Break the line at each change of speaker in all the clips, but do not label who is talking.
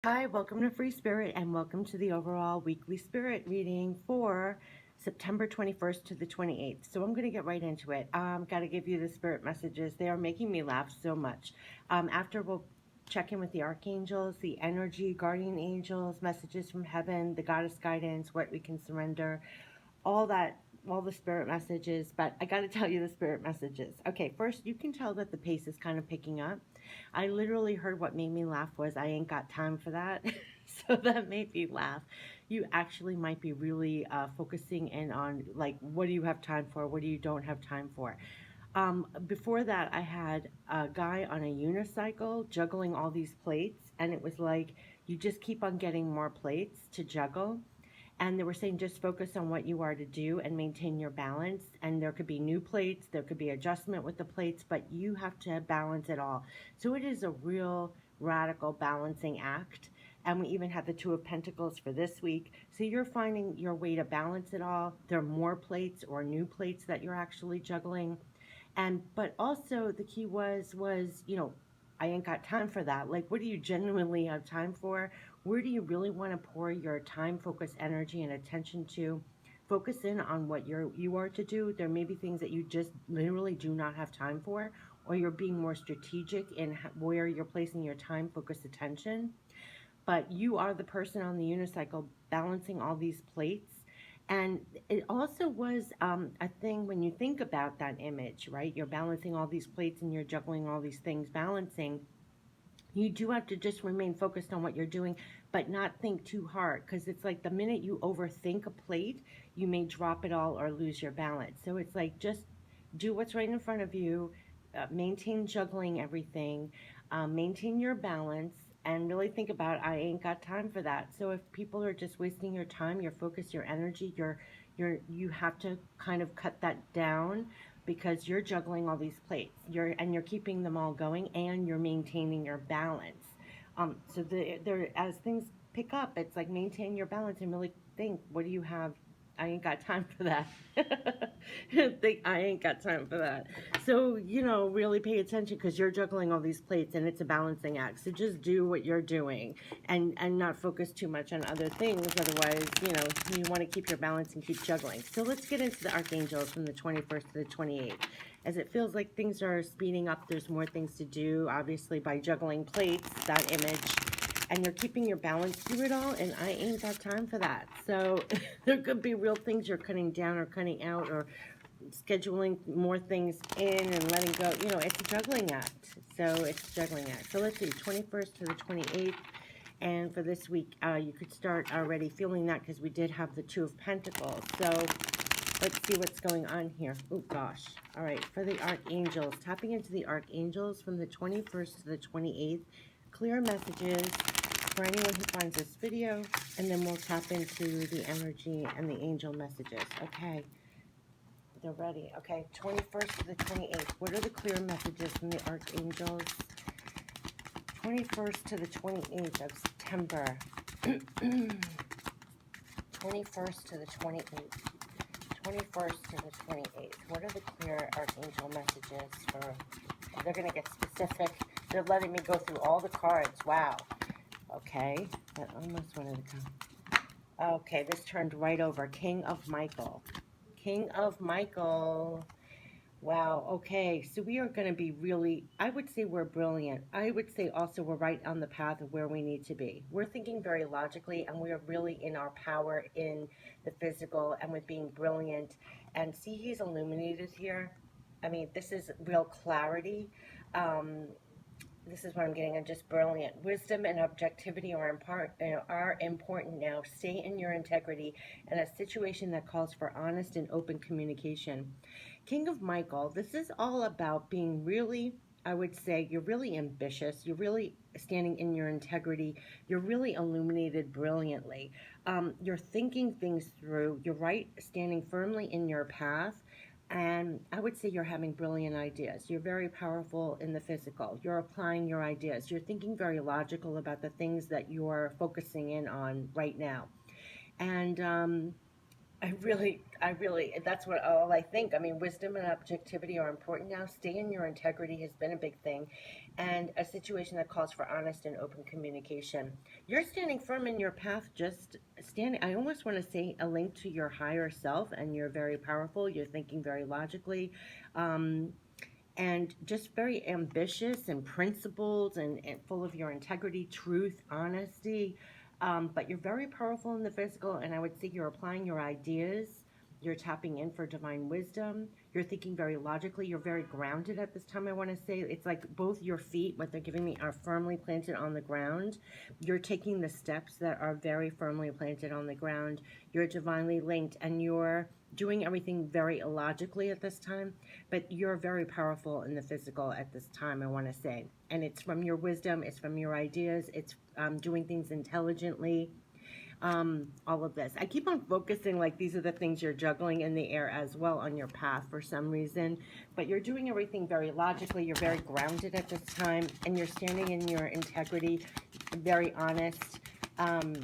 Hi, welcome to Free Spirit and welcome to the overall weekly spirit reading for September 21st to the 28th. So I'm going to get right into it. Got to give you the spirit messages. They are making me laugh so much. After we'll check in with the archangels, the energy, guardian angels, messages from heaven, the goddess guidance, what we can surrender, all that, all the spirit messages. But I got to tell you the spirit messages. Okay, first, you can tell that the pace is kind of picking up. I literally heard what made me laugh was I ain't got time for that. So that made me laugh. You actually might be really focusing in on like, what do you have time for? What do you don't have time for? Before that, I had a guy on a unicycle juggling all these plates, and it was like you just keep on getting more plates to juggle. And they were saying just focus on what you are to do and maintain your balance. And there could be new plates, there could be adjustment with the plates, but you have to balance it all. So it is a real radical balancing act. And we even had the Two of Pentacles for this week. So you're finding your way to balance it all. There are more plates or new plates that you're actually juggling. And but also the key was I ain't got time for that. Like, what do you genuinely have time for? Where do you really want to pour your time, focus, energy, and attention to? Focus in on what you are to do. There may be things that you just literally do not have time for, or you're being more strategic in where you're placing your time, focus, attention. But you are the person on the unicycle balancing all these plates. And it also was a thing when you think about that image, right? You're balancing all these plates and you're juggling all these things, balancing. You do have to just remain focused on what you're doing, but not think too hard, because it's like the minute you overthink a plate, you may drop it all or lose your balance. So it's like just do what's right in front of you, maintain juggling everything, maintain your balance, and really think about I ain't got time for that. So if people are just wasting your time, your focus, your energy, you have to kind of cut that down because you're juggling all these plates. You're keeping them all going and you're maintaining your balance. So as things pick up, it's like maintain your balance and really think, what do you have? I ain't got time for that. Think I ain't got time for that. So, really pay attention because you're juggling all these plates and it's a balancing act. So just do what you're doing and not focus too much on other things. Otherwise, you want to keep your balance and keep juggling. So let's get into the archangels from the 21st to the 28th. As it feels like things are speeding up, there's more things to do, obviously, by juggling plates, that image, and you're keeping your balance through it all, and I ain't got time for that. So there could be real things you're cutting down or cutting out or scheduling more things in and letting go. It's a juggling act. So it's a juggling act. So let's see, 21st to the 28th. And for this week, you could start already feeling that because we did have the Two of Pentacles. So let's see what's going on here. Oh, gosh. All right, for the Archangels, tapping into the Archangels from the 21st to the 28th. Clear messages for anyone who finds this video, and then we'll tap into the energy and the angel messages. Okay, they're ready. Okay, 21st to the 28th. What are the clear messages from the Archangels? 21st to the 28th of September. 21st to the 28th. 21st to the 28th. What are the clear Archangel messages for? They're going to get specific. They're letting me go through all the cards. Wow. Okay, that almost wanted to come. Okay, this turned right over. King of Michael. King of Michael. Wow, okay, so we are going to be really, I would say we're brilliant. I would say also we're right on the path of where we need to be. We're thinking very logically, and we are really in our power in the physical and with being brilliant. And see, he's illuminated here. I mean, this is real clarity. This is what I'm getting, and just brilliant. Wisdom and objectivity are important now. Stay in your integrity in a situation that calls for honest and open communication. King of Michael, this is all about being really, I would say, you're really ambitious. You're really standing in your integrity. You're really illuminated brilliantly. You're thinking things through. You're right, standing firmly in your path. And I would say you're having brilliant ideas. You're very powerful in the physical. You're applying your ideas. You're thinking very logical about the things that you're focusing in on right now. And That's what all I think. I mean, wisdom and objectivity are important now. Stay in your integrity has been a big thing, and a situation that calls for honest and open communication. You're standing firm in your path, just standing. I almost want to say a link to your higher self, and you're very powerful. You're thinking very logically. Um, and just very ambitious and principled and full of your integrity, truth, honesty. But you're very powerful in the physical, and I would say you're applying your ideas. You're tapping in for divine wisdom. You're thinking very logically. You're very grounded at this time, I want to say. It's like both your feet, what they're giving me, are firmly planted on the ground. You're taking the steps that are very firmly planted on the ground. You're divinely linked, and you're doing everything very illogically at this time, but you're very powerful in the physical at this time, I want to say. And it's from your wisdom, it's from your ideas, it's doing things intelligently. All of this. I keep on focusing like these are the things you're juggling in the air as well on your path for some reason, but you're doing everything very logically. You're very grounded at this time, and you're standing in your integrity, very honest. Um,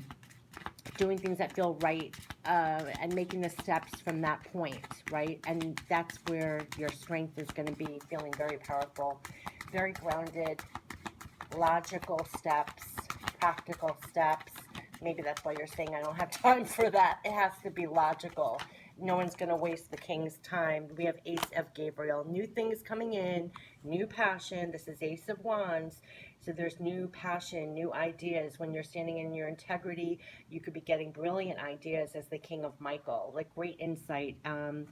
Doing things that feel right, and making the steps from that point, right? And that's where your strength is going to be, feeling very powerful, very grounded, logical steps, practical steps. Maybe that's why you're saying I don't have time for that. It has to be logical. No one's going to waste the king's time. We have Ace of Gabriel. New things coming in, new passion. This is Ace of Wands. So there's new passion, new ideas. When you're standing in your integrity, you could be getting brilliant ideas as the King of Michael, like great insight. And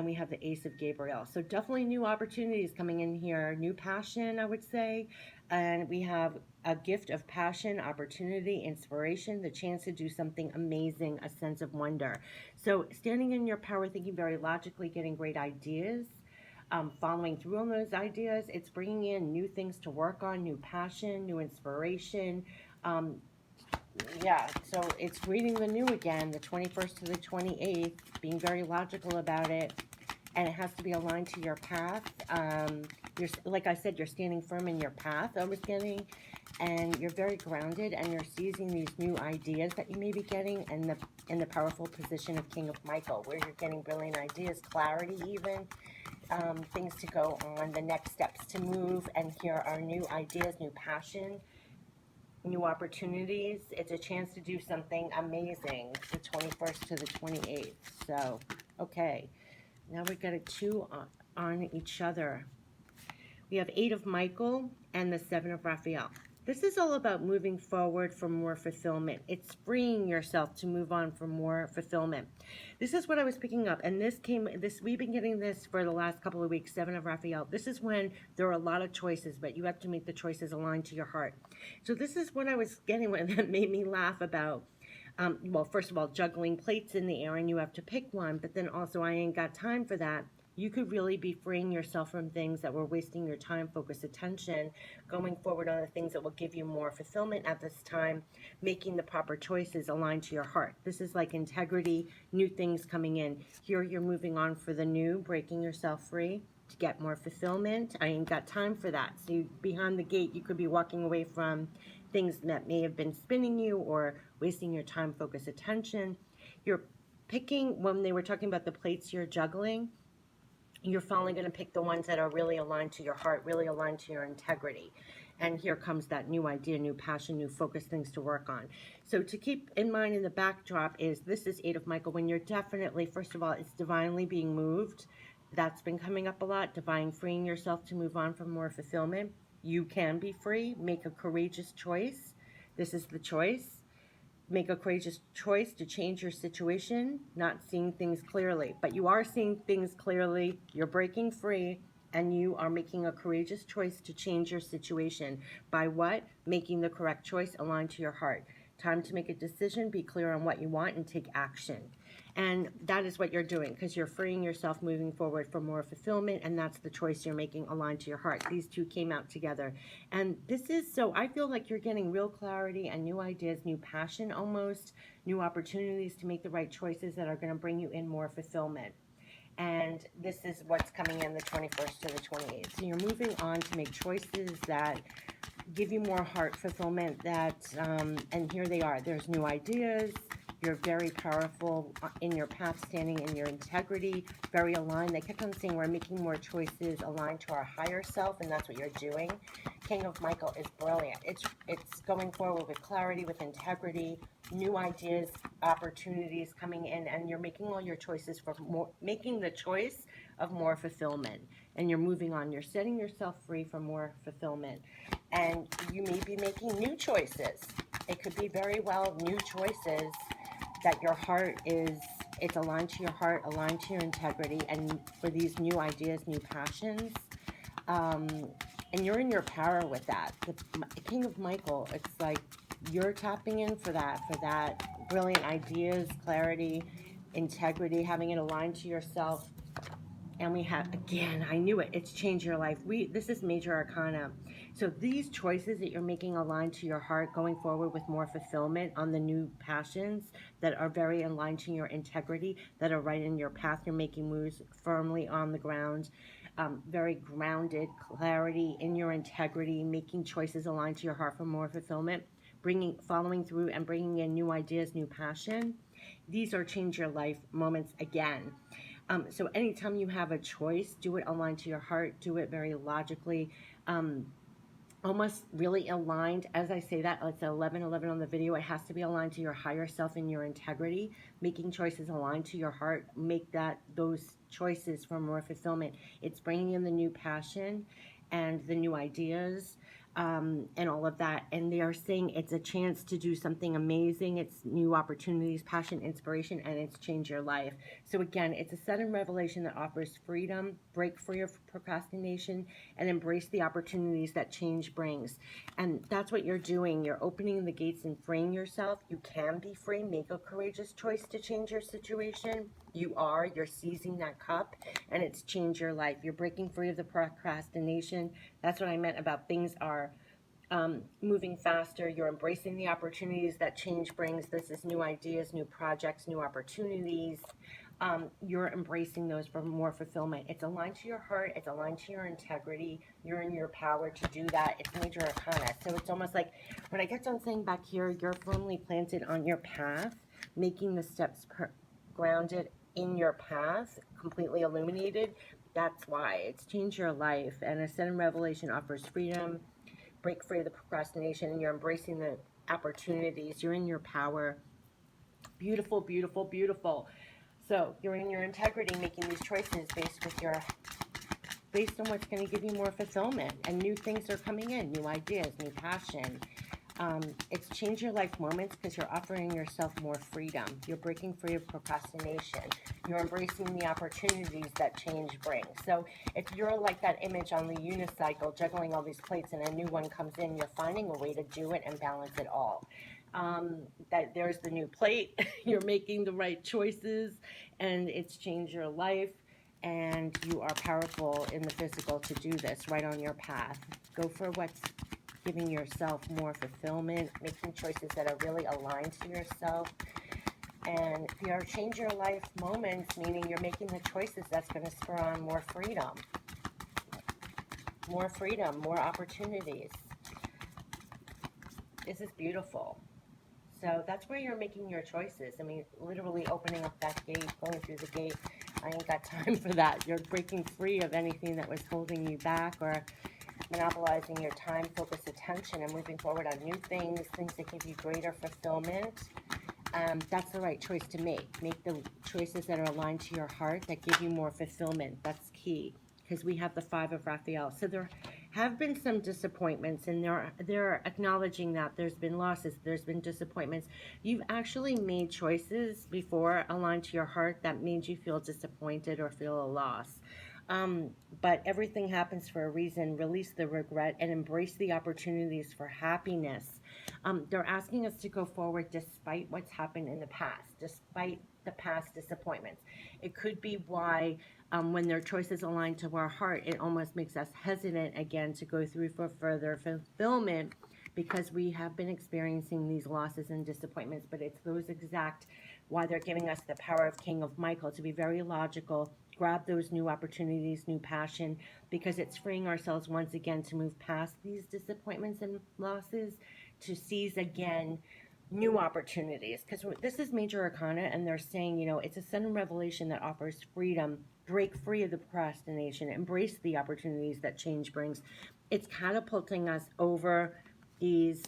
we have the Ace of Gabriel. So definitely new opportunities coming in here. New passion, I would say. And we have a gift of passion, opportunity, inspiration, the chance to do something amazing, a sense of wonder. So standing in your power, thinking very logically, getting great ideas, following through on those ideas. It's bringing in new things to work on, new passion, new inspiration. Um, yeah, so it's reading the new again, the 21st to the 28th, being very logical about it, and it has to be aligned to your path. You're, like I said, you're standing firm in your path. I was getting, and you're very grounded, and you're seizing these new ideas that you may be getting, and in the powerful position of King of Michael, where you're getting brilliant ideas, clarity, even things to go on, the next steps to move, and here are new ideas, new passion, new opportunities. It's a chance to do something amazing, the 21st to the 28th. So, okay. Now we got a two on each other. We have 8 of Michael and the 7 of Raphael. This is all about moving forward for more fulfillment. It's freeing yourself to move on for more fulfillment. This is what I was picking up, and we've been getting this for the last couple of weeks, 7 of Raphael. This is when there are a lot of choices, but you have to make the choices aligned to your heart. So this is what I was getting when that made me laugh about. Well, first of all, juggling plates in the air, and you have to pick one, but then also I ain't got time for that. You could really be freeing yourself from things that were wasting your time, focus, attention, going forward on the things that will give you more fulfillment at this time, making the proper choices aligned to your heart. This is like integrity, new things coming in. Here you're moving on for the new, breaking yourself free to get more fulfillment. I ain't got time for that. So behind the gate, you could be walking away from things that may have been spinning you or wasting your time, focus, attention. You're picking, when they were talking about the plates you're juggling, you're finally going to pick the ones that are really aligned to your heart, really aligned to your integrity. And here comes that new idea, new passion, new focus, things to work on. So to keep in mind in the backdrop is, this is 8 of Michael, when you're definitely, first of all, it's divinely being moved. That's been coming up a lot, divine freeing yourself to move on for more fulfillment. You can be free, make a courageous choice. This is the choice. Make a courageous choice to change your situation, not seeing things clearly. But you are seeing things clearly, you're breaking free, and you are making a courageous choice to change your situation. By what? Making the correct choice aligned to your heart. Time to make a decision, be clear on what you want, and take action. And that is what you're doing, because you're freeing yourself, moving forward for more fulfillment, and that's the choice you're making aligned to your heart. These two came out together. And this is, so I feel like you're getting real clarity and new ideas, new passion almost, new opportunities to make the right choices that are going to bring you in more fulfillment. And this is what's coming in the 21st to the 28th. So you're moving on to make choices that give you more heart fulfillment, that and here they are. There's new ideas, You're very powerful in your path, standing in your integrity, very aligned. They kept on saying we're making more choices aligned to our higher self, and that's what you're doing. King of Michael is brilliant. It's going forward with clarity, with integrity, new ideas, opportunities coming in, and you're making all your choices for more, making the choice of more fulfillment, and you're moving on. You're setting yourself free for more fulfillment, and you may be making new choices. It could be very well new choices that your heart is, it's aligned to your heart, aligned to your integrity, and for these new ideas, new passions. Um, and you're in your power with that. The King of Michael, it's like you're tapping in for that brilliant ideas, clarity, integrity, having it aligned to yourself. And we have, again, I knew it, it's changed your life. This is major arcana. So these choices that you're making aligned to your heart, going forward with more fulfillment on the new passions that are very aligned to your integrity, that are right in your path. You're making moves firmly on the ground, very grounded, clarity in your integrity, making choices aligned to your heart for more fulfillment, following through and bringing in new ideas, new passion. These are change your life moments again. So anytime you have a choice, do it aligned to your heart, do it very logically, almost really aligned. As I say that, it's 11:11 on the video. It has to be aligned to your higher self and your integrity, making choices aligned to your heart. Make those choices for more fulfillment. It's bringing in the new passion and the new ideas, and all of that. And they are saying it's a chance to do something amazing. It's new opportunities, passion, inspiration, and it's change your life. So again, it's a sudden revelation that offers freedom, break free of procrastination, and embrace the opportunities that change brings. And that's what you're doing. You're opening the gates and freeing yourself. You can be free. Make a courageous choice to change your situation. You're seizing that cup, and it's changed your life. You're breaking free of the procrastination. That's what I meant about things are moving faster. You're embracing the opportunities that change brings. This is new ideas, new projects, new opportunities. You're embracing those for more fulfillment. It's aligned to your heart. It's aligned to your integrity. You're in your power to do that. It's major arcana. So it's almost like when I get done saying back here, you're firmly planted on your path, making the steps grounded in your path, completely illuminated. That's why it's changed your life. And a sudden revelation offers freedom, break free of the procrastination, and you're embracing the opportunities. You're in your power. Beautiful, beautiful, beautiful. So you're in your integrity, making these choices based on what's going to give you more fulfillment, and new things are coming in, new ideas, new passion. It's change your life moments because you're offering yourself more freedom. You're breaking free of procrastination. You're embracing the opportunities that change brings. So if you're like that image on the unicycle, juggling all these plates and a new one comes in, you're finding a way to do it and balance it all. That there's the new plate. You're making the right choices, and it's changed your life. And you are powerful in the physical to do this right on your path. Go for what's giving yourself more fulfillment, making choices that are really aligned to yourself. And your change your life moments, meaning you're making the choices that's going to spur on more freedom, more opportunities. This is beautiful. So that's where you're making your choices. I mean, literally opening up that gate, going through the gate. I ain't got time for that. You're breaking free of anything that was holding you back or monopolizing your time, focus, attention, and moving forward on new things that give you greater fulfillment. That's the right choice to make. Make the choices that are aligned to your heart that give you more fulfillment. That's key, because we have the Five of Raphael. So there have been some disappointments, and they're acknowledging that there's been losses, there's been disappointments. You've actually made choices before aligned to your heart that made you feel disappointed or feel a loss. But everything happens for a reason. Release the regret and embrace the opportunities for happiness. They're asking us to go forward despite what's happened in the past, despite the past disappointments. It could be why when their choices align to our heart, it almost makes us hesitant again to go through for further fulfillment, because we have been experiencing these losses and disappointments. But it's those exact why they're giving us the power of King of Michael, to be very logical, grab those new opportunities, new passion, because it's freeing ourselves once again to move past these disappointments and losses, to seize again new opportunities, because this is major arcana, and they're saying, it's a sudden revelation that offers freedom. Break free of the procrastination, embrace the opportunities that change brings. It's catapulting us over these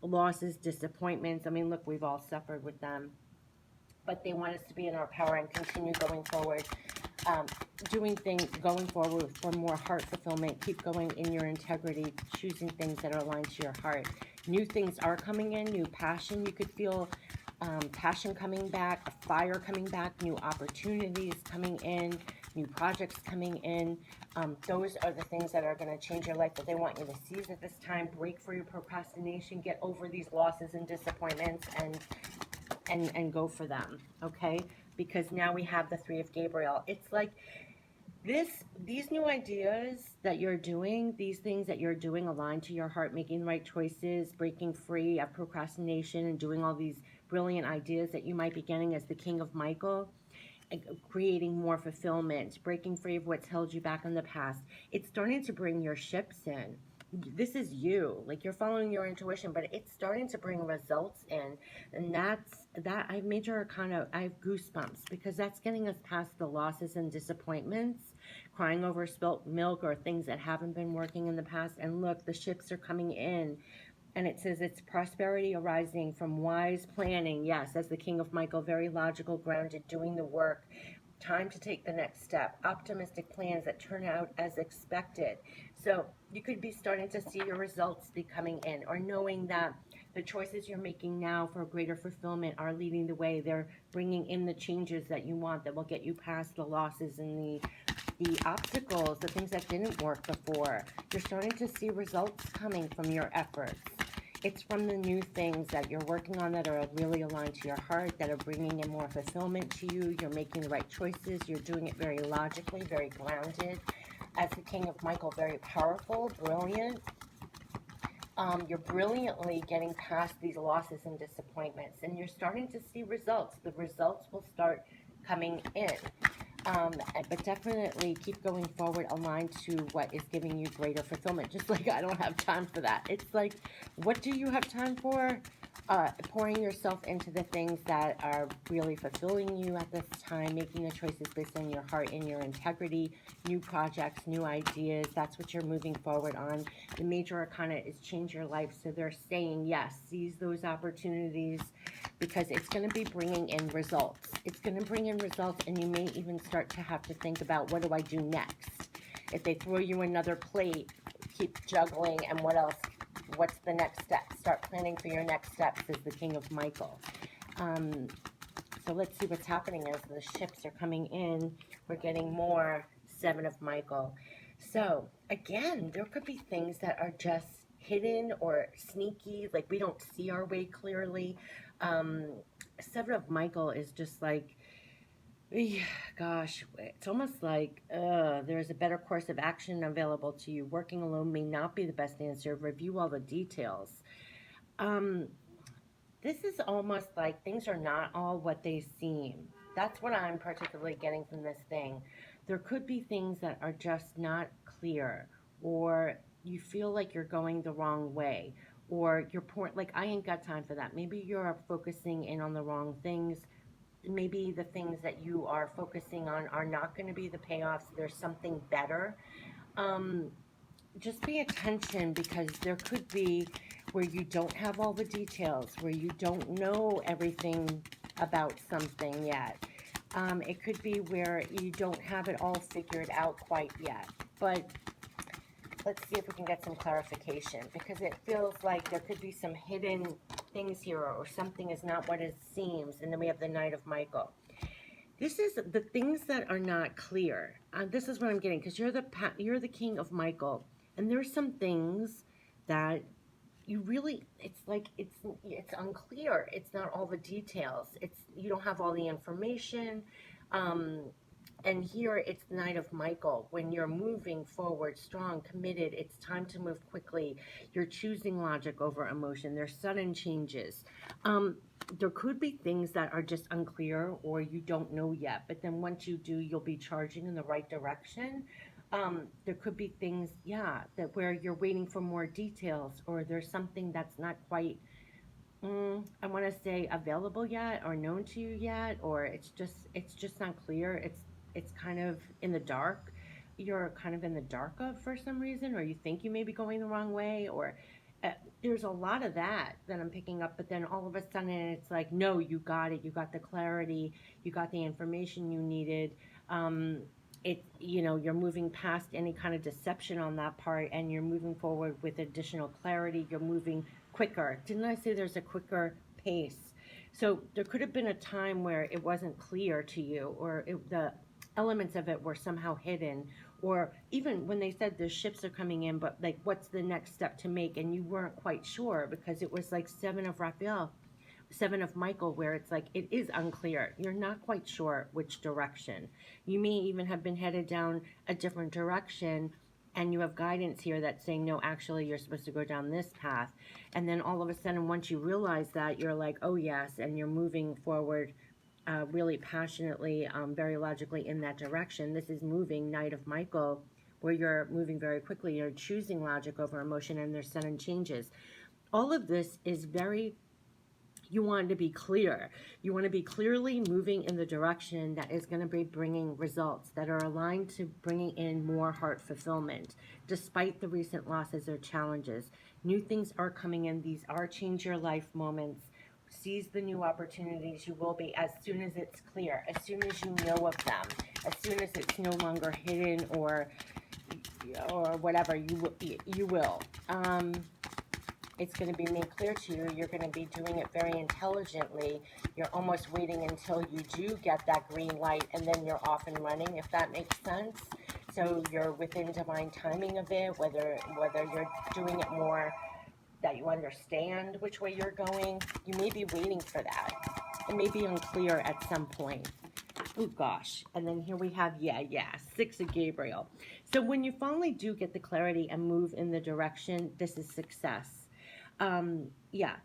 losses, disappointments. I mean, look, we've all suffered with them, but they want us to be in our power and continue going forward, um, doing things, going forward for more heart fulfillment. Keep going in your integrity, choosing things that are aligned to your heart. New things are coming in, new passion. You could feel passion coming back, a fire coming back, new opportunities coming in, new projects coming in. Those are the things that are going to change your life, that they want you to seize at this time. Break for your procrastination, get over these losses and disappointments, and go for them. Okay, because now we have the three of Gabriel. It's like these new ideas that you're doing, these things that you're doing aligned to your heart, making the right choices, breaking free of procrastination, and doing all these brilliant ideas that you might be getting as the King of Michael, creating more fulfillment, breaking free of what's held you back in the past. It's starting to bring your ships in. This is you, like, you're following your intuition, but it's starting to bring results in. And I've made your I have goosebumps, because that's getting us past the losses and disappointments, crying over spilt milk or things that haven't been working in the past. And look, the ships are coming in, and it says it's prosperity arising from wise planning. Yes, as the King of Michael, very logical, grounded, doing the work. Time to take the next step. Optimistic plans that turn out as expected. So you could be starting to see your results be coming in, or knowing that the choices you're making now for greater fulfillment are leading the way. They're bringing in the changes that you want, that will get you past the losses and the obstacles, the things that didn't work before. You're starting to see results coming from your efforts. It's from the new things that you're working on that are really aligned to your heart, that are bringing in more fulfillment to you. You're making the right choices. You're doing it very logically, very grounded. As the King of Michael, very powerful, brilliant. You're brilliantly getting past these losses and disappointments, and you're starting to see results. The results will start coming in. But definitely keep going forward, aligned to what is giving you greater fulfillment. Just like, I don't have time for that. It's like, what do you have time for? Pouring yourself into the things that are really fulfilling you at this time, making the choices based on your heart and your integrity, new projects, new ideas. That's what you're moving forward on. The major arcana is change your life. So they're saying, yes, seize those opportunities, because it's going to be bringing in results. It's going to bring in results, and you may even start to have to think about, what do I do next? If they throw you another plate, keep juggling, and what else? What's the next step? Start planning for your next steps as the King of Michael. So let's see what's happening as the ships are coming in. We're getting more Seven of Michael. So again, there could be things that are just hidden or sneaky, like we don't see our way clearly. Seven of Michael is just like, gosh, it's almost like there's a better course of action available to you. Working alone may not be the best answer. Review all the details. This is almost like things are not all what they seem. That's what I'm particularly getting from this thing. There could be things that are just not clear, or you feel like you're going the wrong way, or you're poor. Like, I ain't got time for that. Maybe you're focusing in on the wrong things. Maybe the things that you are focusing on are not going to be the payoffs. There's something better. Um, just pay attention, because there could be where you don't have all the details, where you don't know everything about something yet. It could be where you don't have it all figured out quite yet. But let's see if we can get some clarification, because it feels like there could be some hidden things here, or something is not what it seems. And then we have the Knight of Michael. This is the things that are not clear. This is what I'm getting, because you're the King of Michael, and there's some things that you really, it's like it's unclear. It's not all the details. You don't have all the information. And here it's the Knight of Michael. When you're moving forward, strong, committed, it's time to move quickly. You're choosing logic over emotion. There's sudden changes. There could be things that are just unclear, or you don't know yet. But then once you do, you'll be charging in the right direction. There could be things, yeah, that where you're waiting for more details, or there's something that's not quite I want to say available yet or known to you yet, or it's just not clear. It's kind of in the dark. You're kind of in the dark of for some reason, or you think you may be going the wrong way, or uh, there's a lot of that I'm picking up. But then all of a sudden, it's like, no, you got it. You got the clarity. You got the information you needed. Um, you're moving past any kind of deception on that part, and you're moving forward with additional clarity. You're moving quicker. Didn't I say there's a quicker pace? So there could have been a time where it wasn't clear to you, or the elements of it were somehow hidden, or even when they said the ships are coming in, but like, what's the next step to make? And you weren't quite sure because it was like seven of Raphael, seven of Michael, where it's like it is unclear. You're not quite sure which direction. You may even have been headed down a different direction, and you have guidance here that's saying, no, actually, you're supposed to go down this path. And then all of a sudden, once you realize that, you're like, oh, yes, and you're moving forward really passionately, very logically in that direction. This is moving, Knight of Michael, where you're moving very quickly. You're choosing logic over emotion, and there's sudden changes. All of this is very, you want to be clear. You want to be clearly moving in the direction that is going to be bringing results that are aligned to bringing in more heart fulfillment. Despite the recent losses or challenges, new things are coming in. These are change your life moments. Seize the new opportunities. You will be, as soon as it's clear, as soon as you know of them, as soon as it's no longer hidden or whatever, you will. It's going to be made clear to you. You're going to be doing it very intelligently. You're almost waiting until you do get that green light, and then you're off and running, if that makes sense. So you're within divine timing of it, whether you're doing it more that you understand which way you're going. You may be waiting for that. It may be unclear at some point. Oh gosh. And then here we have, six of Gabriel. So when you finally do get the clarity and move in the direction, this is success.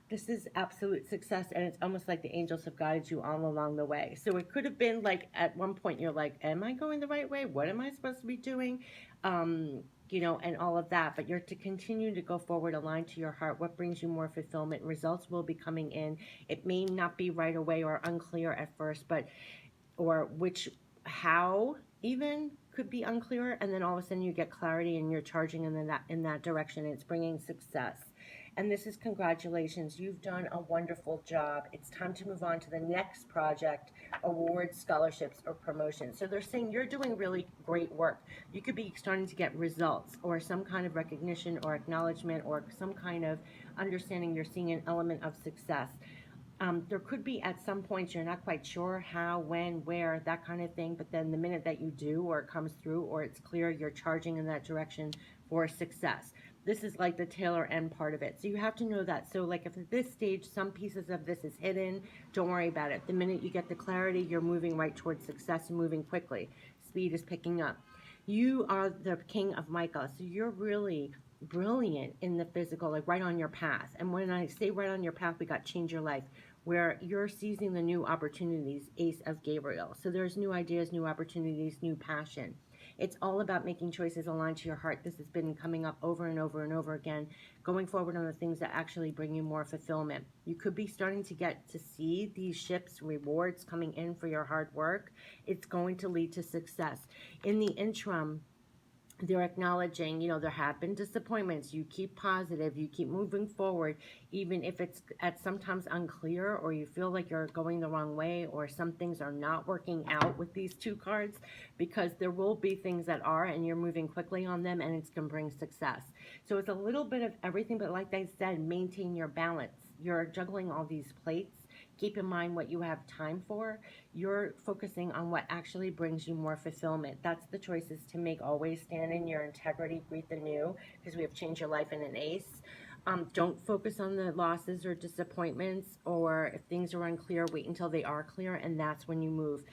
This is absolute success, and it's almost like the angels have guided you all along the way. So it could have been like at one point you're like, am I going the right way? What am I supposed to be doing? And all of that, but you're to continue to go forward aligned to your heart. What brings you more fulfillment? Results will be coming in. It may not be right away or unclear at first, but or which, how even could be unclear, and then all of a sudden you get clarity and you're charging in that direction. It's bringing success, and this is congratulations. You've done a wonderful job. It's time to move on to the next project, awards, scholarships, or promotions. So they're saying you're doing really great work. You could be starting to get results or some kind of recognition or acknowledgement or some kind of understanding. You're seeing an element of success. There could be at some points you're not quite sure how, when, where, that kind of thing, but then the minute that you do, or it comes through, or it's clear, you're charging in that direction for success. This is like the tail or end part of it. So you have to know that. So like if at this stage some pieces of this is hidden, don't worry about it. The minute you get the clarity, you're moving right towards success and moving quickly. Speed is picking up. You are the king of Michael, so you're really brilliant in the physical, like right on your path. And when I say right on your path, we got change your life, where you're seizing the new opportunities, Ace of Gabriel. So there's new ideas, new opportunities, new passion. It's all about making choices aligned to your heart. This has been coming up over and over and over again, going forward on the things that actually bring you more fulfillment. You could be starting to get to see these ships, rewards coming in for your hard work. It's going to lead to success. In the interim, they're acknowledging, there have been disappointments. You keep positive, you keep moving forward, even if it's at sometimes unclear or you feel like you're going the wrong way or some things are not working out with these two cards, because there will be things that are, and you're moving quickly on them, and it's going to bring success. So it's a little bit of everything, but like I said, maintain your balance. You're juggling all these plates. Keep in mind what you have time for. You're focusing on what actually brings you more fulfillment. That's the choices to make. Always stand in your integrity, greet the new, because we have changed your life in an ace. Don't focus on the losses or disappointments, or if things are unclear, wait until they are clear, and that's when you move.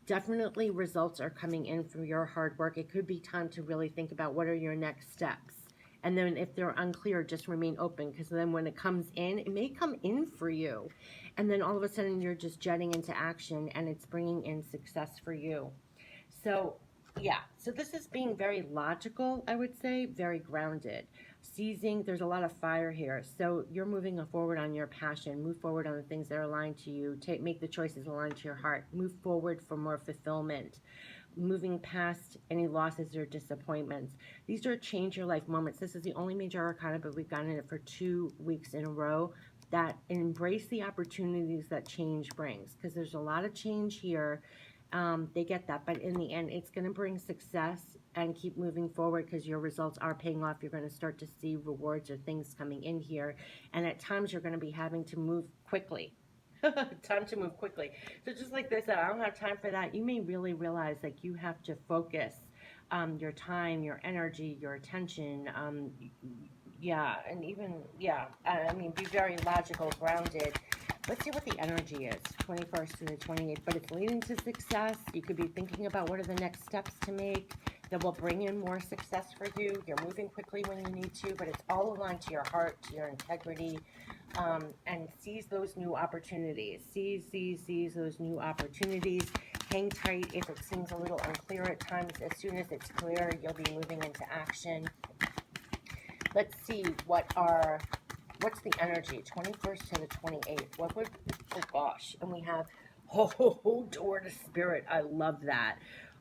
Definitely results are coming in from your hard work. It could be time to really think about what are your next steps. And then if they're unclear, just remain open, because then when it comes in, it may come in for you. And then all of a sudden you're just jetting into action, and it's bringing in success for you. So, yeah. So this is being very logical, I would say, very grounded. There's a lot of fire here. So you're moving forward on your passion. Move forward on the things that are aligned to you. Make the choices aligned to your heart. Move forward for more fulfillment. Moving past any losses or disappointments. These are change your life moments. This is the only major arcana, but we've gotten it for 2 weeks in a row. That embrace the opportunities that change brings, because there's a lot of change here. They get that, but in the end, it's going to bring success, and keep moving forward because your results are paying off. You're going to start to see rewards or things coming in here, and at times you're going to be having to move quickly. Time to move quickly. So just like this, I don't have time for that. You may really realize like you have to focus your time, your energy, your attention. Yeah, and even, yeah, I mean, be very logical, grounded. Let's see what the energy is, 21st to the 28th, but it's leading to success. You could be thinking about what are the next steps to make that will bring in more success for you. You're moving quickly when you need to, but it's all aligned to your heart, to your integrity, and seize those new opportunities. Seize those new opportunities. Hang tight if it seems a little unclear at times. As soon as it's clear, you'll be moving into action. Let's see what's the energy, 21st to the 28th. Oh gosh, and we have, door to spirit. I love that.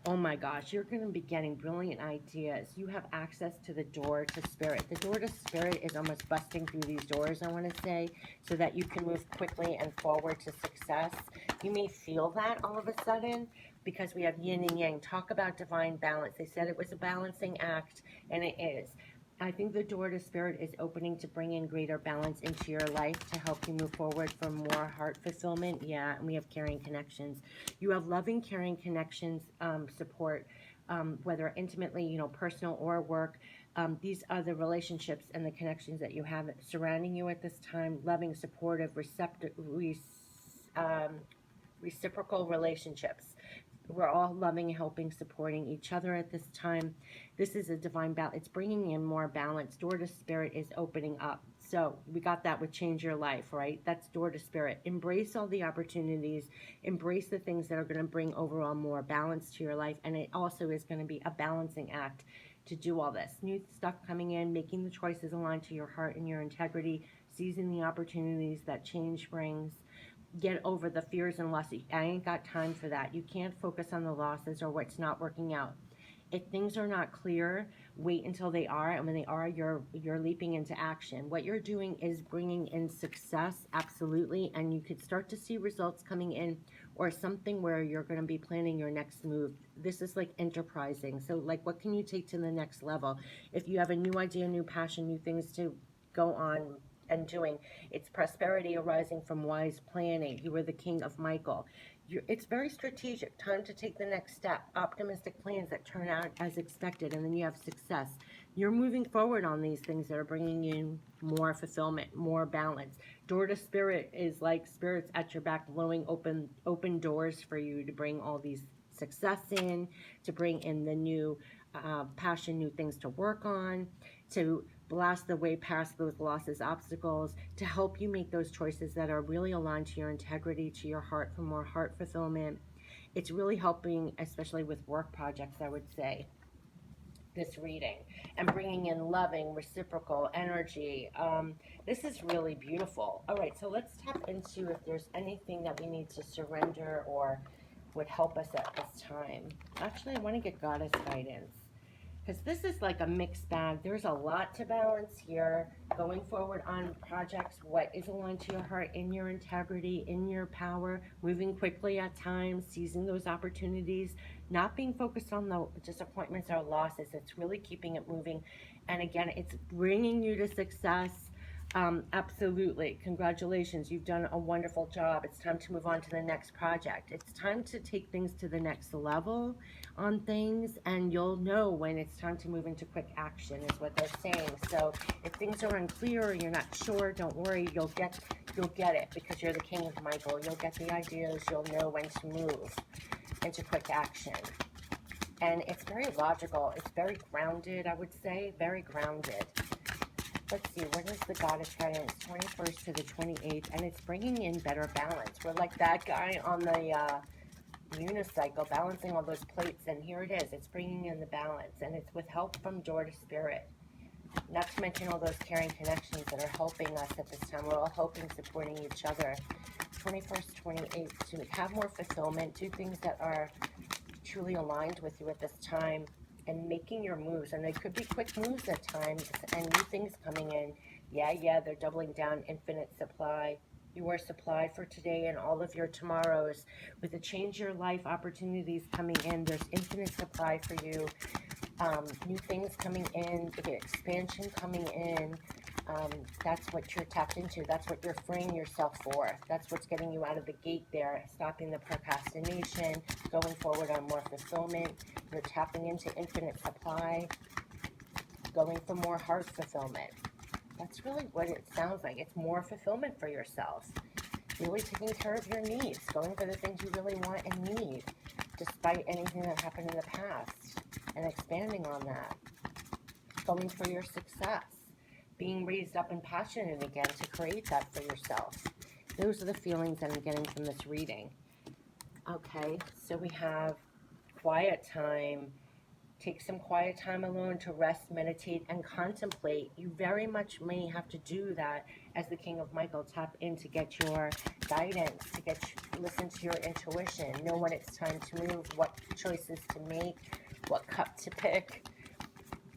Oh my gosh, you're going to be getting brilliant ideas. You have access to the door to spirit. The door to spirit is almost busting through these doors, I want to say, so that you can move quickly and forward to success. You may feel that all of a sudden because we have yin and yang. Talk about divine balance. They said it was a balancing act, and it is. I think the door to spirit is opening to bring in greater balance into your life to help you move forward for more heart fulfillment. Yeah, and we have caring connections. You have loving, caring connections, support, whether intimately, personal or work. These are the relationships and the connections that you have surrounding you at this time. Loving, supportive, reciprocal relationships. We're all loving, helping, supporting each other at this time. This is a divine balance. It's bringing in more balance. Door to spirit is opening up. So we got that with change your life, right? That's door to spirit. Embrace all the opportunities. Embrace the things that are going to bring overall more balance to your life. And it also is going to be a balancing act to do all this. New stuff coming in, making the choices aligned to your heart and your integrity, seizing the opportunities that change brings. Get over the fears and losses. I ain't got time for that. You can't focus on the losses or what's not working out. If things are not clear, wait until they are, and when they are, you're leaping into action. What you're doing is bringing in success, absolutely, and you could start to see results coming in, or something where you're going to be planning your next move. This is like enterprising. So like, what can you take to the next level? If you have a new idea, new passion, new things to go on and doing, it's prosperity arising from wise planning. You are the king of Michael. It's very strategic. Time to take the next step. Optimistic plans that turn out as expected, and then you have success. You're moving forward on these things that are bringing in more fulfillment, more balance. Door to spirit is like spirits at your back blowing open doors for you to bring all these success in, to bring in the new passion, new things to work on, to blast the way past those losses, obstacles, to help you make those choices that are really aligned to your integrity, to your heart, for more heart fulfillment. It's really helping, especially with work projects, I would say, this reading, and bringing in loving, reciprocal energy. This is really beautiful. All right, so let's tap into if there's anything that we need to surrender or would help us at this time. Actually, I want to get goddess guidance, because this is like a mixed bag. There's a lot to balance here. Going forward on projects, what is aligned to your heart, in your integrity, in your power, moving quickly at times, seizing those opportunities, not being focused on the disappointments or losses. It's really keeping it moving. And again, it's bringing you to success. Absolutely. Congratulations. You've done a wonderful job. It's time to move on to the next project. It's time to take things to the next level on things, and you'll know when it's time to move into quick action is what they're saying. So if things are unclear or you're not sure, don't worry. You'll get it because you're the king of Michael. You'll get the ideas. You'll know when to move into quick action. And it's very logical. It's very grounded, I would say. Very grounded. Let's see, what is the goddess guidance? 21st to the 28th, and it's bringing in better balance. We're like that guy on the unicycle, balancing all those plates, and here it is. It's bringing in the balance, and it's with help from door to spirit. Not to mention all those caring connections that are helping us at this time. We're all helping, supporting each other. 21st, 28th, to have more fulfillment, do things that are truly aligned with you at this time, and making your moves. And they could be quick moves at times, and new things coming in. Yeah, they're doubling down, infinite supply. You are supplied for today and all of your tomorrows. With the change your life opportunities coming in, there's infinite supply for you. New things coming in, the expansion coming in. That's what you're tapped into. That's what you're freeing yourself for. That's what's getting you out of the gate there, stopping the procrastination, going forward on more fulfillment. You're tapping into infinite supply, going for more heart fulfillment. That's really what it sounds like. It's more fulfillment for yourself. Really taking care of your needs, going for the things you really want and need, despite anything that happened in the past, and expanding on that. Going for your success, being raised up and passionate again to create that for yourself. Those are the feelings that I'm getting from this reading. Okay, so we have quiet time. Take some quiet time alone to rest, meditate, and contemplate. You very much may have to do that as the King of Michael. Tap in to get your guidance, listen to your intuition, know when it's time to move, what choices to make, what cup to pick.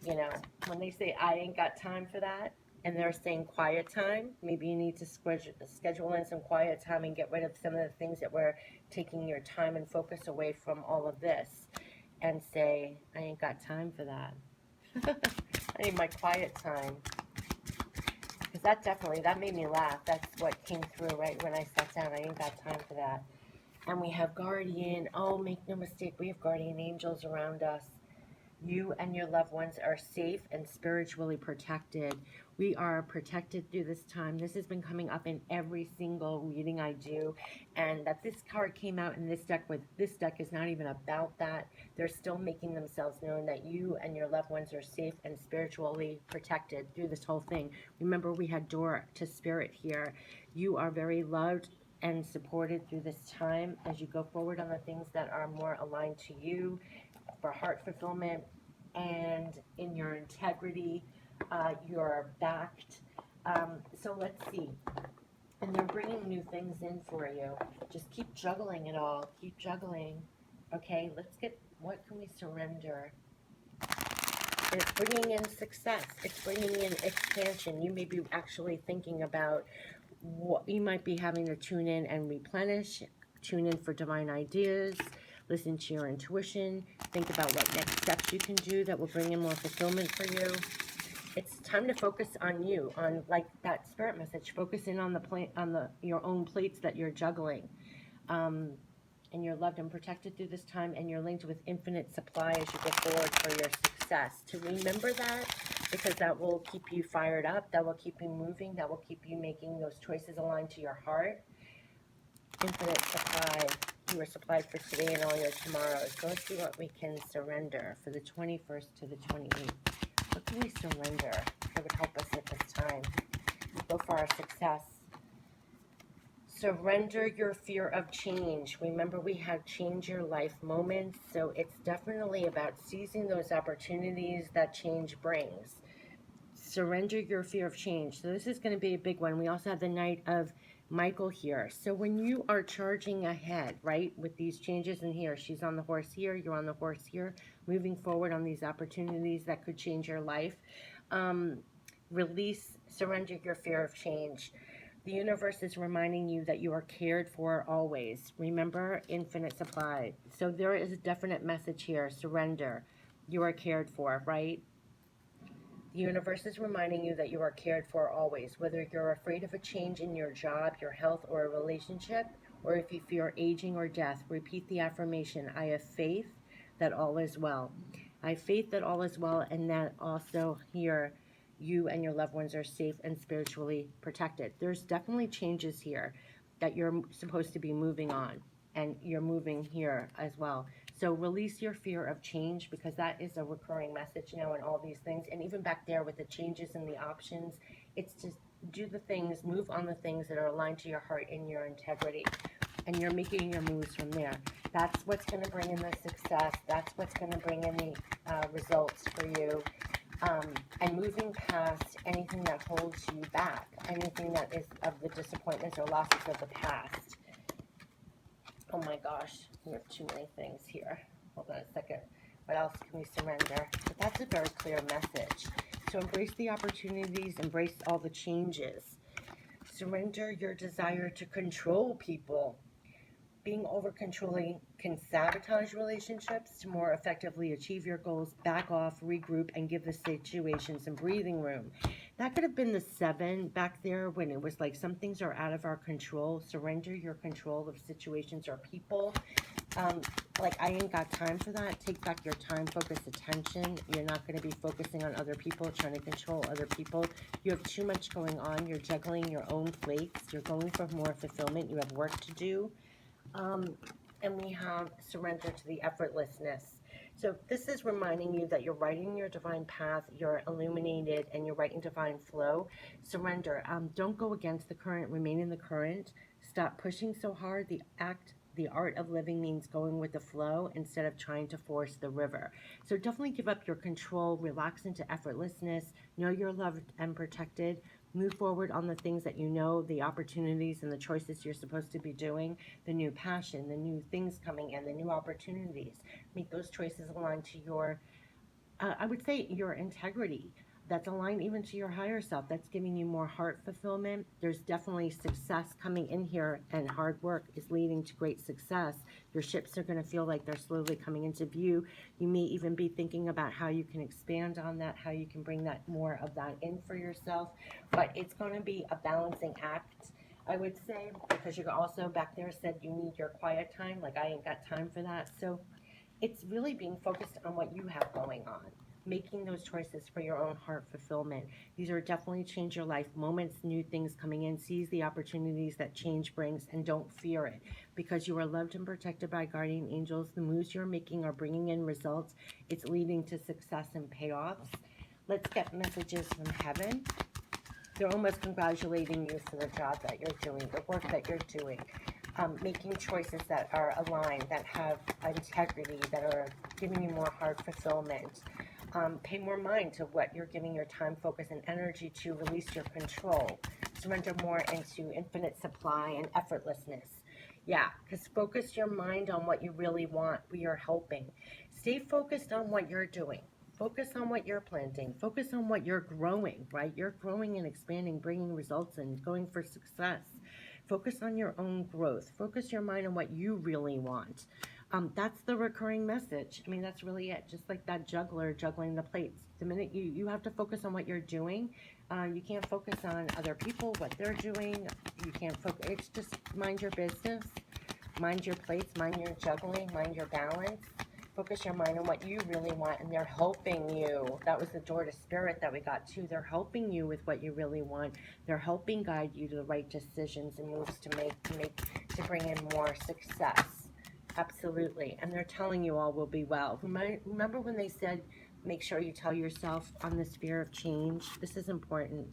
You know, when they say, I ain't got time for that, and they're saying quiet time, maybe you need to schedule in some quiet time and get rid of some of the things that were taking your time and focus away from all of this. And say, I ain't got time for that. I need my quiet time. Because that made me laugh. That's what came through right when I sat down. I ain't got time for that. And we have guardian. Oh, make no mistake, we have guardian angels around us. You and your loved ones are safe and spiritually protected. We are protected through this time. This has been coming up in every single reading I do. And that this card came out in this deck, with this deck is not even about that. They're still making themselves known that you and your loved ones are safe and spiritually protected through this whole thing. Remember, we had door to spirit here. You are very loved and supported through this time as you go forward on the things that are more aligned to you, for heart fulfillment, and in your integrity. You're backed. So let's see. And they're bringing new things in for you. Just keep juggling it all. Keep juggling. Okay, let's get, what can we surrender? It's bringing in success. It's bringing in expansion. You may be actually thinking about what you might be having to tune in and replenish, tune in for divine ideas, listen to your intuition, think about what next steps you can do that will bring in more fulfillment for you. It's time to focus on you, on like that spirit message. Focus in on your own plates that you're juggling. And you're loved and protected through this time, and you're linked with infinite supply as you go forward for your success. To remember that, because that will keep you fired up, that will keep you moving, that will keep you making those choices aligned to your heart. Infinite supply. You are supplied for today and all your tomorrows. So let's see what we can surrender for the 21st to the 28th. What can we surrender that would help us at this time? Go for our success. Surrender your fear of change. Remember, we have change your life moments, so it's definitely about seizing those opportunities that change brings. Surrender your fear of change. So this is going to be a big one. We also have the Knight of Michael here. So when you are charging ahead, right, with these changes in here, she's on the horse here, you're on the horse here, moving forward on these opportunities that could change your life. Release, surrender your fear of change. The universe is reminding you that you are cared for always. Remember, infinite supply. So there is a definite message here. Surrender. You are cared for, right? The universe is reminding you that you are cared for always. Whether you're afraid of a change in your job, your health, or a relationship, or if you fear aging or death, repeat the affirmation, I have faith that all is well. I have faith that all is well, and that also here, you and your loved ones are safe and spiritually protected. There's definitely changes here that you're supposed to be moving on, and you're moving here as well. So release your fear of change, because that is a recurring message now in all these things. And even back there with the changes and the options, it's just do the things, move on the things that are aligned to your heart and your integrity. And you're making your moves from there. That's what's going to bring in the success. That's what's going to bring in the results for you. and moving past anything that holds you back, anything that is of the disappointments or losses of the past. Oh my gosh, we have too many things here. Hold on a second. What else can we surrender? But that's a very clear message. So embrace the opportunities, embrace all the changes. Surrender your desire to control people. Being over-controlling can sabotage relationships. To more effectively achieve your goals, back off, regroup, and give the situation some breathing room. That could have been the 7 back there when it was like some things are out of our control. Surrender your control of situations or people. Like, I ain't got time for that. Take back your time, focus, attention. You're not going to be focusing on other people, trying to control other people. You have too much going on. You're juggling your own plates. You're going for more fulfillment. You have work to do. And we have surrender to the effortlessness. So this is reminding you that you're writing your divine path, you're illuminated, and you're writing divine flow. Surrender. Don't go against the current. Remain in the current. Stop pushing so hard. The art of living means going with the flow instead of trying to force the river. So definitely give up your control. Relax into effortlessness. Know you're loved and protected. Move forward on the things that you know, the opportunities and the choices you're supposed to be doing, the new passion, the new things coming in, the new opportunities. Make those choices aligned to your, I would say, your integrity. That's aligned even to your higher self. That's giving you more heart fulfillment. There's definitely success coming in here, and hard work is leading to great success. Your ships are going to feel like they're slowly coming into view. You may even be thinking about how you can expand on that, how you can bring that more of that in for yourself. But it's going to be a balancing act, I would say, because you also back there said you need your quiet time. Like, I ain't got time for that. So it's really being focused on what you have going on, making those choices for your own heart fulfillment. These are definitely change your life moments, new things coming in. Seize the opportunities that change brings and don't fear it, because you are loved and protected by guardian angels. The moves you're making are bringing in results. It's leading to success and payoffs. Let's get messages from heaven. They're almost congratulating you for the job that you're doing, the work that you're doing. Making choices that are aligned, that have integrity, that are giving you more heart fulfillment. Pay more mind to what you're giving your time, focus, and energy to. Release your control. Surrender more into infinite supply and effortlessness. Yeah, because focus your mind on what you really want. We are helping. Stay focused on what you're doing. Focus on what you're planting. Focus on what you're growing, right? You're growing and expanding, bringing results and going for success. Focus on your own growth. Focus your mind on what you really want. That's the recurring message. I mean, that's really it. Just like that juggler juggling the plates. The minute you have to focus on what you're doing, you can't focus on other people, what they're doing. You can't focus. It's just mind your business, mind your plates, mind your juggling, mind your balance. Focus your mind on what you really want, and they're helping you. That was the door to spirit that we got too. They're helping you with what you really want. They're helping guide you to the right decisions and moves to make to bring in more success. Absolutely. And they're telling you all will be well. Remember when they said, make sure you tell yourself on the sphere of change? This is important.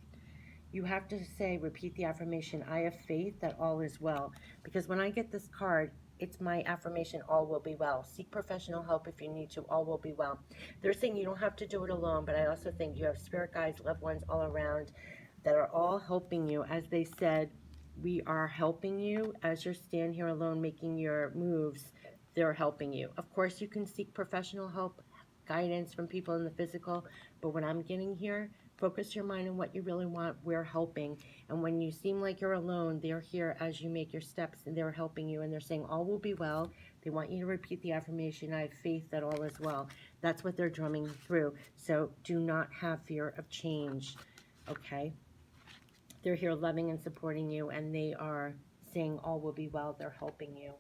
You have to say, repeat the affirmation, I have faith that all is well. Because when I get this card, it's my affirmation, all will be well. Seek professional help if you need to, all will be well. They're saying you don't have to do it alone, but I also think you have spirit guides, loved ones all around that are all helping you. As they said, we are helping you as you stand here alone making your moves. They're helping you. Of course, you can seek professional help, guidance from people in the physical, but what I'm getting here, focus your mind on what you really want. We're helping. And when you seem like you're alone, they're here as you make your steps, and they're helping you, and they're saying all will be well. They want you to repeat the affirmation, I have faith that all is well. That's what they're drumming through. So do not have fear of change, okay? They're here loving and supporting you, and they are saying all will be well. They're helping you.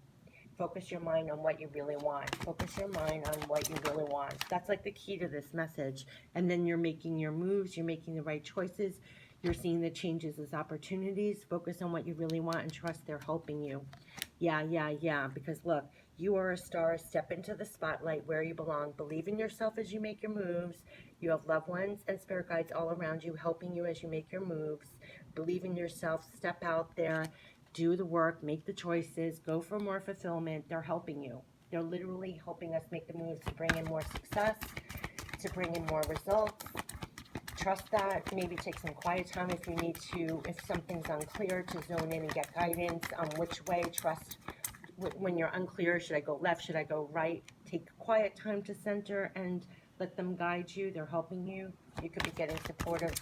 Focus your mind on what you really want. Focus your mind on what you really want. That's like the key to this message. And then you're making your moves. You're making the right choices. You're seeing the changes as opportunities. Focus on what you really want and trust they're helping you. Yeah. Because look, you are a star. Step into the spotlight where you belong. Believe in yourself as you make your moves. You have loved ones and spirit guides all around you helping you as you make your moves. Believe in yourself. Step out there. Do the work, make the choices, go for more fulfillment. They're helping you. They're literally helping us make the moves to bring in more success, to bring in more results. trust that. Maybe take some quiet time if you need to, if something's unclear, to zone in and get guidance on which way. Trust when you're unclear, should I go left, should I go right? Take quiet time to center and let them guide you. They're helping you. You could be getting supportive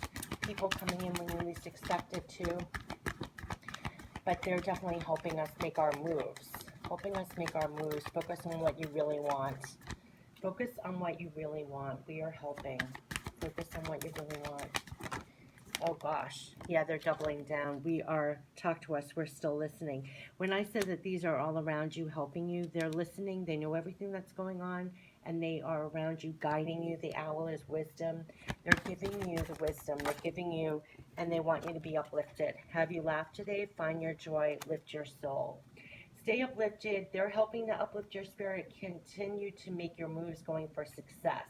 people coming in when you least expect it to. But they're definitely helping us make our moves. Helping us make our moves. Focus on what you really want. Focus on what you really want. We are helping. Focus on what you really want. Oh gosh. Yeah, they're doubling down. Talk to us. We're still listening. When I said that these are all around you, helping you, they're listening. They know everything that's going on, and they are around you, guiding you. The owl is wisdom. They're giving you the wisdom. They're giving you, and they want you to be uplifted. Have you laughed today? Find your joy. Lift your soul. Stay uplifted. They're helping to uplift your spirit. Continue to make your moves going for success.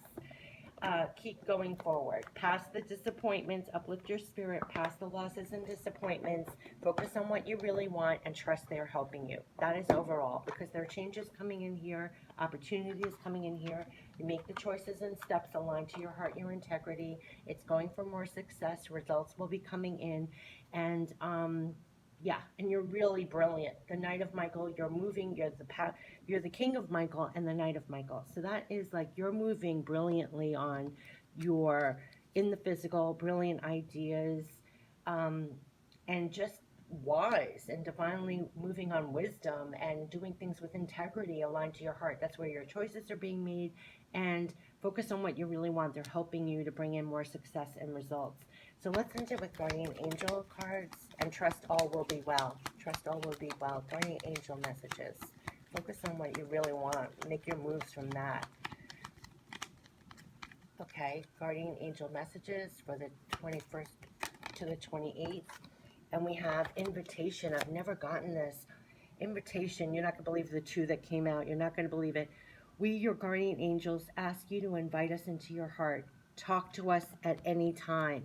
Keep going forward. Past the disappointments, uplift your spirit, past the losses and disappointments. Focus on what you really want and trust they're helping you. That is overall, because there are changes coming in here, opportunities coming in here. You make the choices and steps aligned to your heart, your integrity. It's going for more success. Results will be coming in. And yeah, and you're really brilliant. The Knight of Michael, you're moving, you're the King of Michael and the Knight of Michael. So that is like you're moving brilliantly on your, in the physical, brilliant ideas, and just wise and divinely moving on wisdom and doing things with integrity aligned to your heart. That's where your choices are being made, and focus on what you really want. They're helping you to bring in more success and results. So let's end it with Guardian Angel cards, and trust all will be well. Trust all will be well. Guardian Angel messages. Focus on what you really want. Make your moves from that. Okay, Guardian Angel messages for the 21st to the 28th. And we have invitation. I've never gotten this. Invitation. You're not going to believe the two that came out. You're not going to believe it. We, your guardian angels, ask you to invite us into your heart. Talk to us at any time.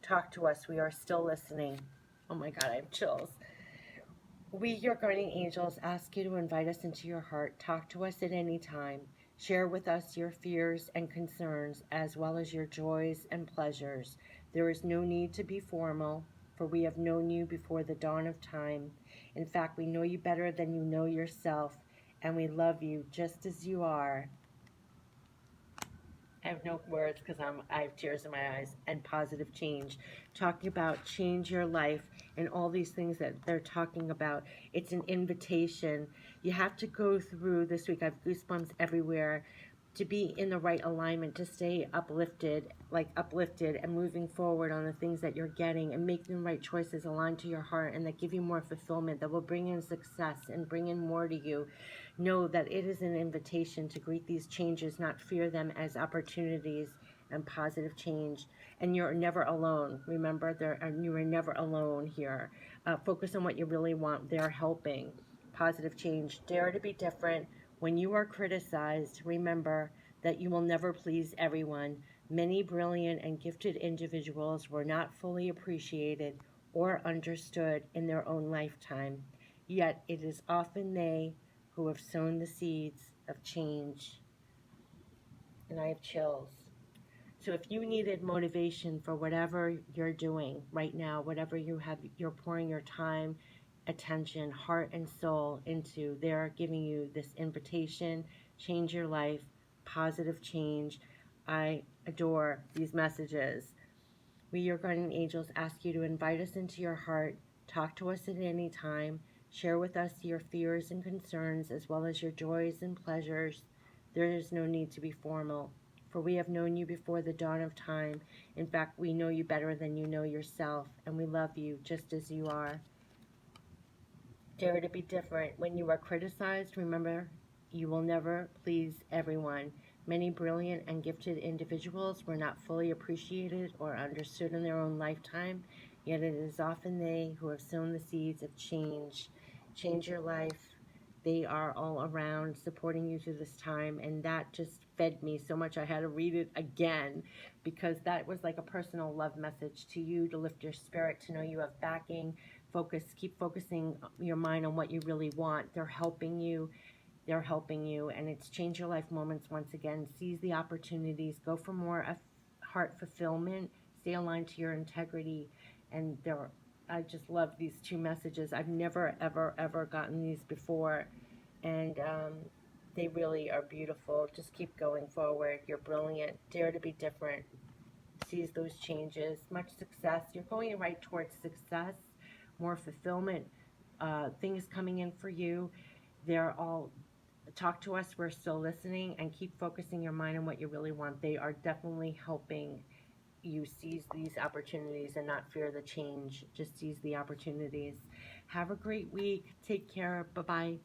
Talk to us. We are still listening. Oh my God, I have chills. We, your guardian angels, ask you to invite us into your heart. Talk to us at any time. Share with us your fears and concerns, as well as your joys and pleasures. There is no need to be formal, for we have known you before the dawn of time. In fact, we know you better than you know yourself, and we love you just as you are. I have no words because I have tears in my eyes. And positive change. Talking about change your life and all these things that they're talking about. It's an invitation. You have to go through this week. I have goosebumps everywhere. To be in the right alignment, to stay uplifted and moving forward on the things that you're getting and making the right choices aligned to your heart and that give you more fulfillment, that will bring in success and bring in more to you. Know that it is an invitation to greet these changes, not fear them, as opportunities and positive change. And you're never alone. Remember, you are never alone here. Focus on what you really want. They're helping. Positive change. Dare to be different. When you are criticized, remember that you will never please everyone. Many brilliant and gifted individuals were not fully appreciated or understood in their own lifetime. Yet it is often they who have sown the seeds of change. And I have chills. So if you needed motivation for whatever you're doing right now, whatever you're pouring your time, attention, heart, and soul into, they're giving you this invitation. Change your life. Positive change. I adore these messages. We, your guardian angels, ask you to invite us into your heart. Talk to us at any time. Share with us your fears and concerns, as well as your joys and pleasures. There is no need to be formal, for we have known you before the dawn of time. In fact, we know you better than you know yourself, and we love you just as you are. Dare to be different. When you are criticized, remember, you will never please everyone. Many brilliant and gifted individuals were not fully appreciated or understood in their own lifetime, yet it is often they who have sown the seeds of change. Change your life. They are all around supporting you through this time, and that just fed me so much I had to read it again, because that was like a personal love message to you, to lift your spirit, to know you have backing. Keep focusing your mind on what you really want. They're helping you, and it's change your life moments once again. Seize the opportunities, go for more heart fulfillment. Stay aligned to your integrity. And I just love these two messages. I've never, ever, ever gotten these before. And they really are beautiful. Just keep going forward. You're brilliant. Dare to be different. Seize those changes. Much success. You're going right towards success, more fulfillment, things coming in for you. They're all, talk to us. We're still listening, and keep focusing your mind on what you really want. They are definitely helping you seize these opportunities and not fear the change. Just seize the opportunities. Have a great week. Take care. Bye bye.